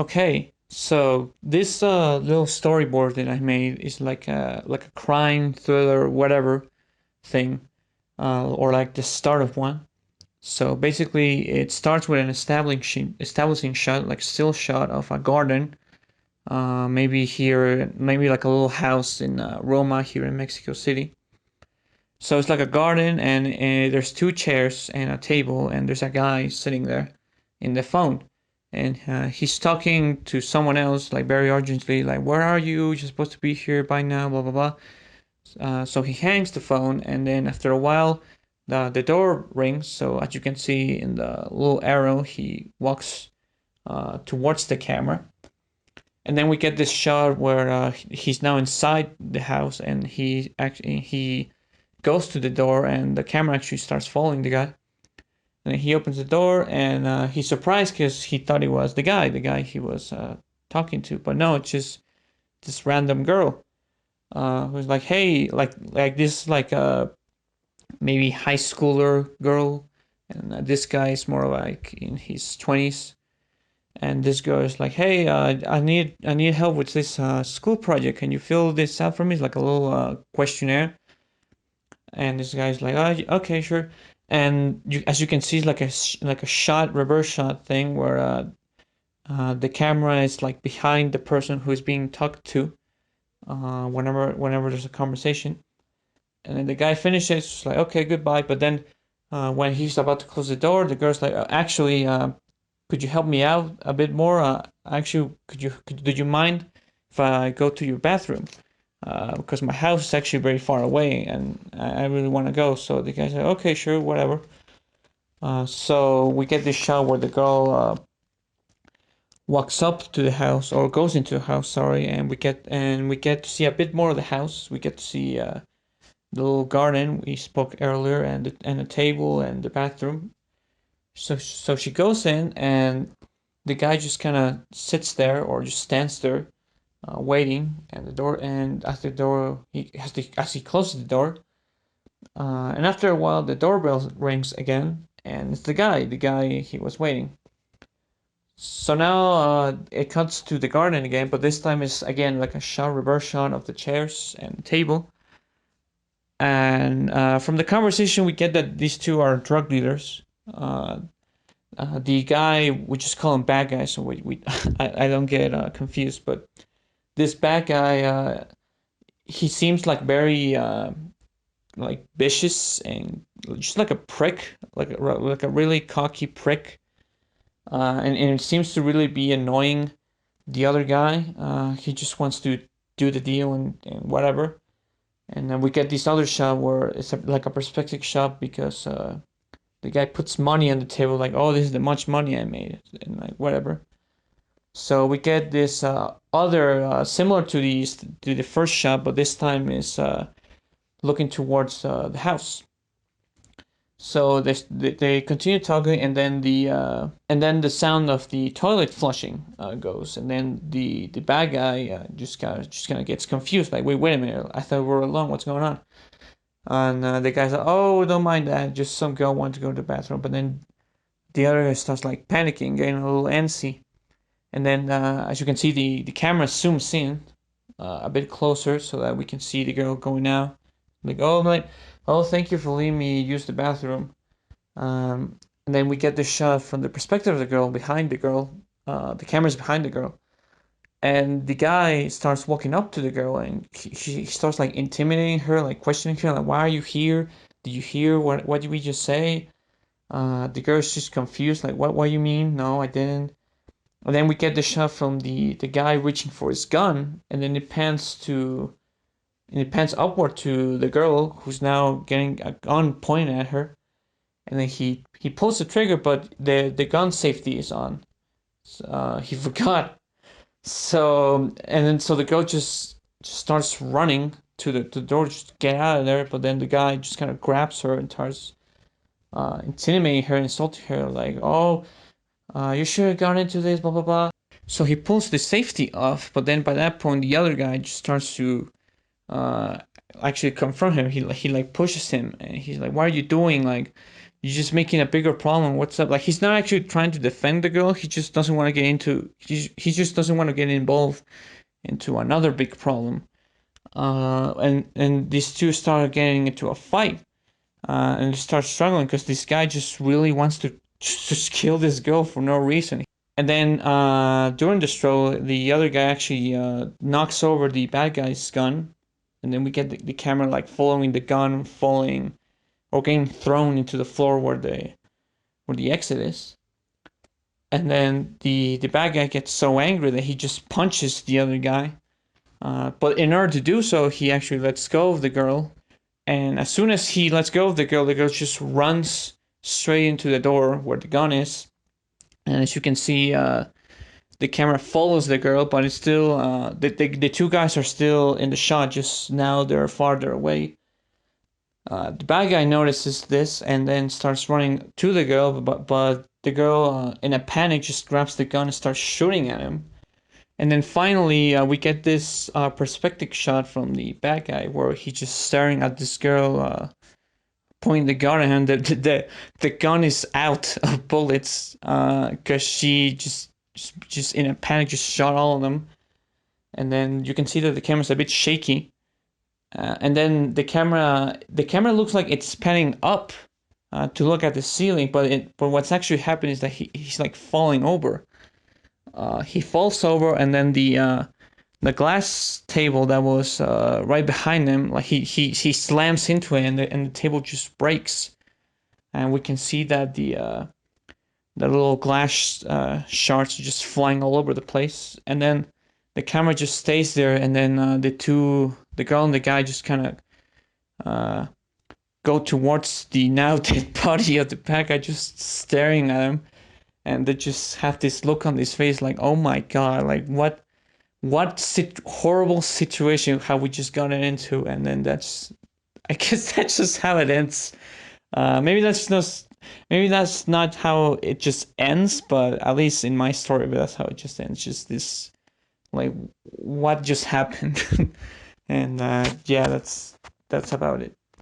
Okay, so this little storyboard that I made is like a crime thriller whatever thing, or like the start of one. So basically, it starts with an establishing shot, like still shot of a garden. Maybe here, maybe like a little house in Roma here in Mexico City. So it's like a garden, and there's two chairs and a table, and there's a guy sitting there in the phone, and he's talking to someone else like very urgently, like "Where are you? You're supposed to be here by now." Blah blah blah. So he hangs the phone, and then after a while, the door rings. So as you can see in the little arrow, he walks towards the camera, and then we get this shot where he's now inside the house, and he goes to the door, and the camera actually starts following the guy. And then he opens the door, and he's surprised because he thought it was the guy he was talking to, but no, it's just this random girl who's like, hey, like this like maybe high schooler girl, and this guy is more like in his 20s, and this girl is like, hey, I need help with this school project. Can you fill this out for me? It's like a little questionnaire. And this guy's like, oh, okay, sure. And as you can see, it's like a shot, reverse shot thing where the camera is like behind the person who is being talked to whenever there's a conversation. And then the guy finishes, it's like, okay, goodbye. But then when he's about to close the door, the girl's like, actually, could you help me out a bit more? Actually, do you mind if I go to your bathroom? Because my house is actually very far away, and I really want to go. So the guy said, okay, sure, whatever. So we get this shot where the girl walks up to the house, or goes into the house, sorry, and we get to see a bit more of the house. We get to see the little garden we spoke earlier, and the table and the bathroom. So she goes in, and the guy just kind of sits there or just stands there, waiting at the door. And as the door, as he closes the door, and after a while, the doorbell rings again, and it's the guy he was waiting. So now it cuts to the garden again, but this time it's again like a shot, reverse shot of the chairs and the table. And from the conversation, we get that these two are drug dealers. The guy, we just call him bad guy, so we I don't get confused. But this bad guy, he seems like very like vicious and just like a prick, like a really cocky prick, and it seems to really be annoying the other guy. He just wants to do the deal and whatever. And then we get this other shot where it's like a perspective shot because the guy puts money on the table, like, oh, this is the much money I made, and like whatever. So we get this other similar to the first shot, but this time is looking towards the house. So they continue talking, and then the sound of the toilet flushing goes, and then the bad guy just kind of gets confused, like, wait a minute, I thought we were alone, what's going on? And the guy's like, oh, don't mind that, just some girl wanted to go to the bathroom. But then the other guy starts like panicking, getting a little antsy. And then, as you can see, the camera zooms in a bit closer so that we can see the girl going out. Like, thank you for letting me use the bathroom. And then we get the shot from the perspective of the girl, behind the girl. The camera's behind the girl. And the guy starts walking up to the girl, and he starts like intimidating her, like questioning her, like, why are you here? Did you hear what did we just say? The girl's just confused, like, what do you mean? No, I didn't. And then we get the shot from the guy reaching for his gun, and then it pans upward to the girl who's now getting a gun pointed at her, and then he pulls the trigger, but the gun safety is on. He forgot. So the girl just starts running to the door, just get out of there. But then the guy just kind of grabs her and starts intimidating her, insulting her, like, oh, you should have gone into this, blah blah blah. So he pulls the safety off, but then by that point, the other guy just starts to uh, actually confront him. He like pushes him, and he's like, "What are you doing? Like, You're just making a bigger problem. What's up? Like he's not actually trying to defend the girl. He just doesn't want to get into. He just doesn't want to get involved into another big problem. And these two start getting into a fight. And they start struggling because this guy just really wants to just kill this girl for no reason. And then during the stroll, the other guy actually knocks over the bad guy's gun, and then we get the camera like following the gun, falling or getting thrown into the floor where the exit is. And then the bad guy gets so angry that he just punches the other guy. But in order to do so, he actually lets go of the girl. And as soon as he lets go of the girl just runs straight into the door where the gun is. And as you can see, the camera follows the girl, but it's still the two guys are still in the shot. Just now they're farther away. The bad guy notices this and then starts running to the girl, but the girl, in a panic, just grabs the gun and starts shooting at him. And then finally, we get this perspective shot from the bad guy where he's just staring at this girl, pointing the gun at him. The gun is out of bullets because she just in a panic just shot all of them. And then you can see that the camera's a bit shaky. And then the camera looks like it's panning up to look at the ceiling, but what's actually happening is that he's like falling over. He falls over, and then the glass table that was right behind him, like he slams into it, and the table just breaks, and we can see that the little glass shards are just flying all over the place, and then the camera just stays there, and then the girl and the guy just kind of go towards the now dead body of the bad guy, just staring at him, and they just have this look on his face like, oh my god, like what horrible situation have we just gotten into? And then I guess that's just how it ends. Maybe that's not how it just ends, but at least in my story, that's how it just ends. Just this, like, what just happened, and yeah, that's about it.